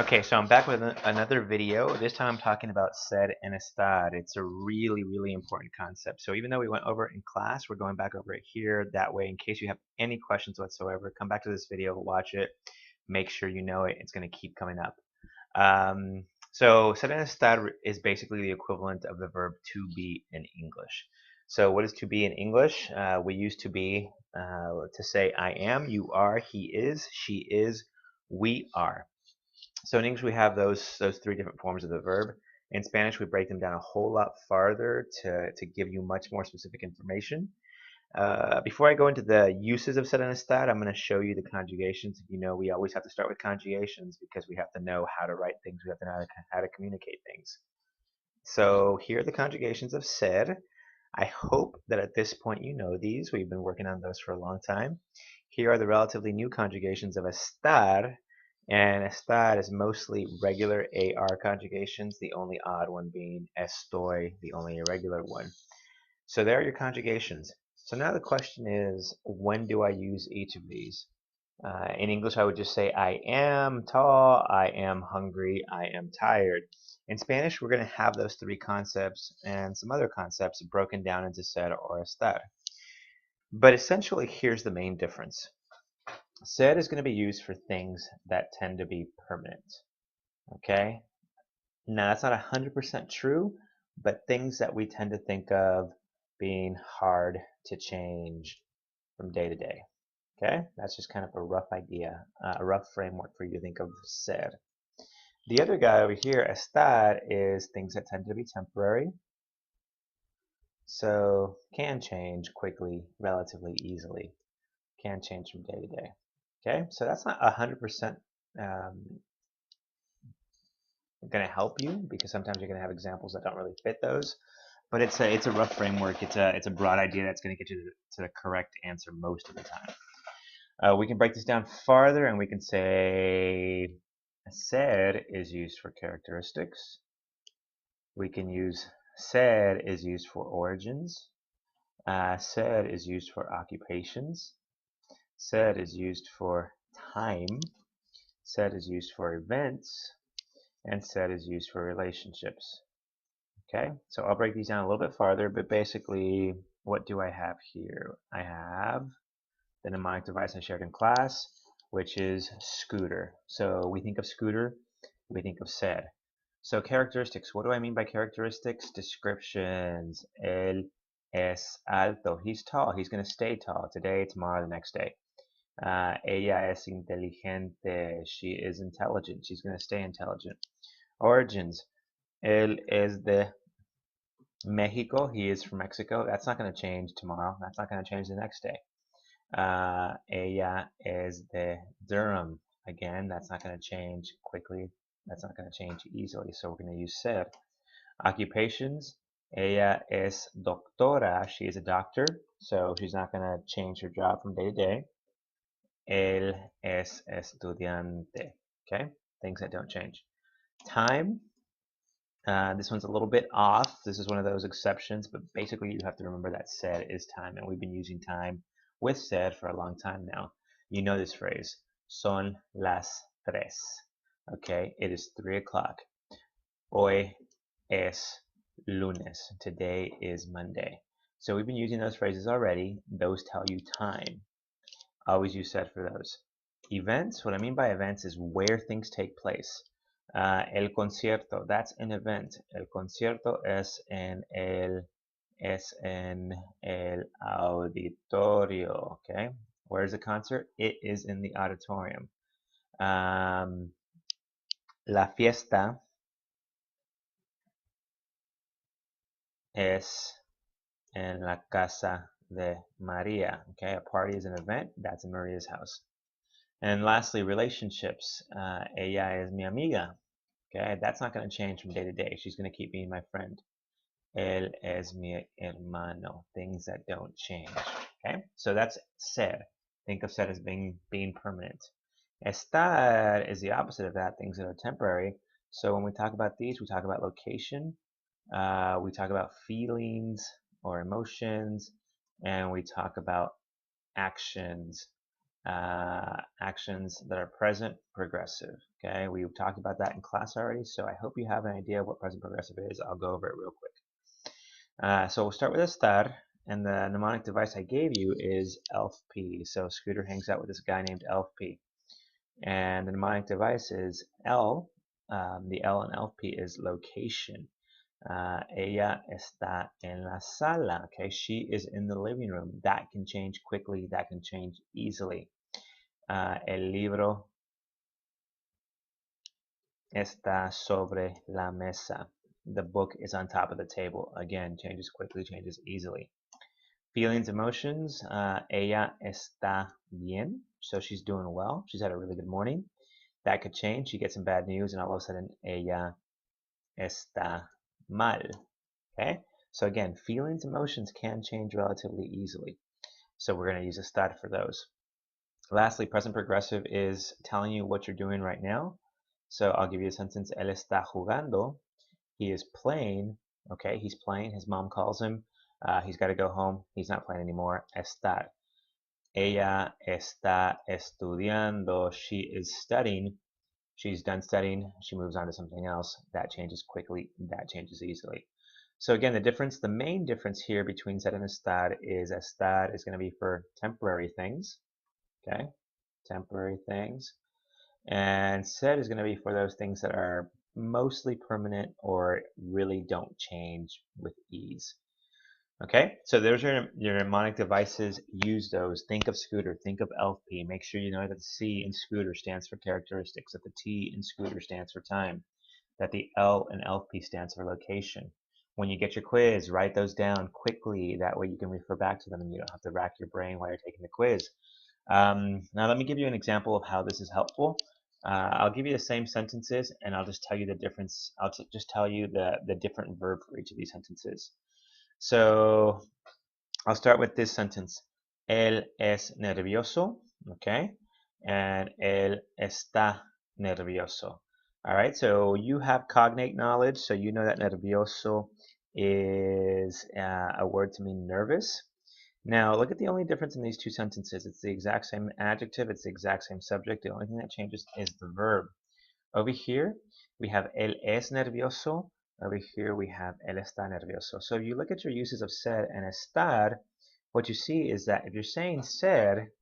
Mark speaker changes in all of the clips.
Speaker 1: Okay, so I'm back with another video. This time I'm talking about ser and estar. It's a really, really important concept. So even though we went over it in class, we're going back over it here. That way, in case you have any questions whatsoever, come back to this video, watch it, make sure you know it. It's going to keep coming up. So ser and estar is basically the equivalent of the verb to be in English. So what is to be in English? We use to be to say I am, you are, he is, she is, we are. So in English we have those three different forms of the verb. In Spanish we break them down a whole lot farther to give you much more specific information. Before I go into the uses of ser and estar, I'm going to show you the conjugations. You know, we always have to start with conjugations because we have to know how to write things. We have to know how to communicate things. So here are the conjugations of ser. I hope that at this point you know these. We've been working on those for a long time. Here are the relatively new conjugations of estar. And estar is mostly regular AR conjugations, the only odd one being estoy, the only irregular one. So there are your conjugations. So now the question is, when do I use each of these? In English, I would just say, I am tall, I am hungry, I am tired. In Spanish, we're going to have those three concepts and some other concepts broken down into ser or estar. But essentially, here's the main difference. Ser is going to be used for things that tend to be permanent. Okay? Now, that's not 100% true, but things that we tend to think of being hard to change from day to day. Okay? That's just kind of a rough idea, a rough framework for you to think of ser. The other guy over here, estar, is things that tend to be temporary, so can change quickly, relatively easily, can change from day to day. Okay? So that's not 100% going to help you because sometimes you're going to have examples that don't really fit those. But it's a rough framework. It's a broad idea that's going to get you to the correct answer most of the time. We can break this down farther, and we can say ser is used for characteristics. We can use ser is used for origins. Ser is used for occupations. Ser is used for time. Ser is used for events. And ser is used for relationships. Okay, so I'll break these down a little bit farther, but basically, what do I have here? I have the mnemonic device I shared in class, which is scooter. So we think of scooter, we think of ser. So characteristics, what do I mean by characteristics? Descriptions. Él es alto. He's tall. He's going to stay tall today, tomorrow, the next day. Ella es inteligente. She is intelligent. She's going to stay intelligent. Origins. Él es de Mexico. He is from Mexico. That's not going to change tomorrow. That's not going to change the next day. Ella es de Durham. Again, that's not going to change quickly. That's not going to change easily. So we're going to use ser. Occupations. Ella es doctora. She is a doctor. So she's not going to change her job from day to day. Él es estudiante. Okay? Things that don't change. Time. This one's a little bit off. This is one of those exceptions, but basically you have to remember that ser is time, and we've been using time with ser for a long time now. You know this phrase, son las tres. Okay, it is 3 o'clock. Hoy es lunes. Today is Monday. So we've been using those phrases already. Those tell you time. Always use ser for those. Events, what I mean by events is where things take place. El concierto, that's an event. El concierto es en el auditorio. Okay, where's the concert? It is in the auditorium. La fiesta es en la casa de María. Okay, a party is an event. That's in Maria's house. And lastly, relationships. Ella es mi amiga. Okay, that's not going to change from day to day. She's going to keep being my friend. Él es mi hermano. Things that don't change. Okay, so that's ser. Think of ser as being permanent. Estar is the opposite of that. Things that are temporary. So when we talk about these, we talk about location. We talk about feelings or emotions, and we talk about actions actions that are present progressive. Okay, we talked about that in class already, so I hope you have an idea of what present progressive is. I'll go over it real quick. So we'll start with estar, and the mnemonic device I gave you is elfp. So Scooter hangs out with this guy named elfp, and the mnemonic device is L. The L in elfp is location. Ella está en la sala. Okay, she is in the living room. That can change quickly. That can change easily. El libro está sobre la mesa. The book is on top of the table. Again, changes quickly, changes easily. Feelings, emotions. Ella está bien. So she's doing well. She's had a really good morning. That could change. She gets some bad news, and all of a sudden, ella está mal. Okay? So again, feelings, emotions can change relatively easily. So we're going to use estar for those. Lastly, present progressive is telling you what you're doing right now. So I'll give you a sentence. Él está jugando. He is playing. Okay, he's playing. His mom calls him. He's got to go home. He's not playing anymore. Estar. Ella está estudiando. She is studying. She's done studying. She moves on to something else. That changes quickly. That changes easily. So again, the main difference here between ser and estar is going to be for temporary things. Okay, temporary things. And ser is going to be for those things that are mostly permanent or really don't change with ease. Okay, so there's your mnemonic devices. Use those. Think of Scooter. Think of LP. Make sure you know that the C in Scooter stands for characteristics, that the T in Scooter stands for time, that the L in LP stands for location. When you get your quiz, write those down quickly. That way you can refer back to them and you don't have to rack your brain while you're taking the quiz. Now let me give you an example of how this is helpful. I'll give you the same sentences and I'll just tell you the difference. I'll just tell you the different verb for each of these sentences. So I'll start with this sentence. Él es nervioso, okay? And él está nervioso. All right, so you have cognate knowledge, so you know that nervioso is a word to mean nervous. Now, look at the only difference in these two sentences. It's the exact same adjective, it's the exact same subject. The only thing that changes is the verb. Over here, we have él es nervioso. Over here, we have él está nervioso. So if you look at your uses of ser and estar, what you see is that if you're saying ser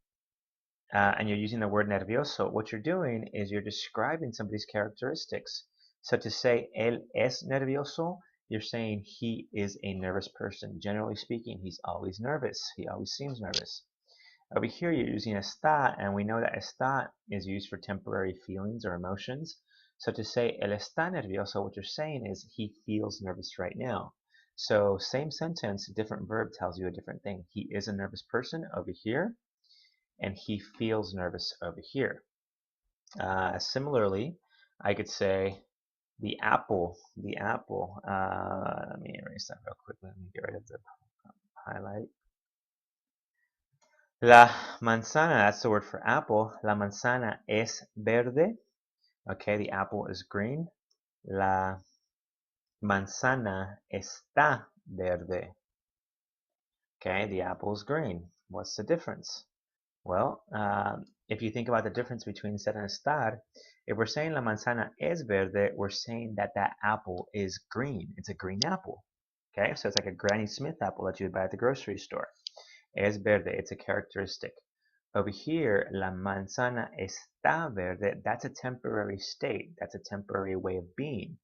Speaker 1: and you're using the word nervioso, what you're doing is you're describing somebody's characteristics. So to say él es nervioso, you're saying he is a nervous person. Generally speaking, he's always nervous. He always seems nervous. Over here, you're using está, and we know that está is used for temporary feelings or emotions. So to say él está nervioso, what you're saying is he feels nervous right now. So same sentence, different verb tells you a different thing. He is a nervous person over here, and he feels nervous over here. Similarly, I could say the apple. Let me erase that real quickly. Let me get rid of the highlight. La manzana, that's the word for apple. La manzana es verde. Okay, the apple is green. La manzana está verde. Okay, the apple is green. What's the difference? Well, if you think about the difference between ser and estar, if we're saying la manzana es verde, we're saying that that apple is green. It's a green apple. Okay, so it's like a Granny Smith apple that you would buy at the grocery store. Es verde, it's a characteristic. Over here, la manzana está verde, that's a temporary state. That's a temporary way of being.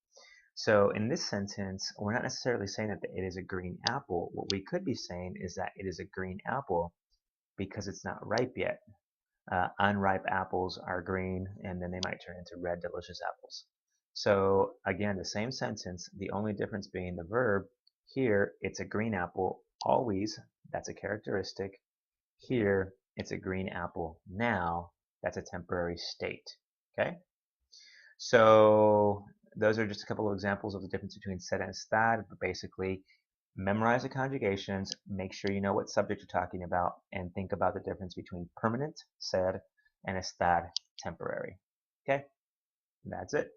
Speaker 1: So in this sentence, we're not necessarily saying that it is a green apple. What we could be saying is that it is a green apple because it's not ripe yet. Unripe apples are green, and then they might turn into red, delicious apples. So again, the same sentence, the only difference being the verb. Here, it's a green apple, always, that's a characteristic. Here, it's a green apple now, that's a temporary state. Okay? So those are just a couple of examples of the difference between ser and estar, but basically memorize the conjugations, make sure you know what subject you're talking about, and think about the difference between permanent, ser, and estar, temporary. Okay? That's it.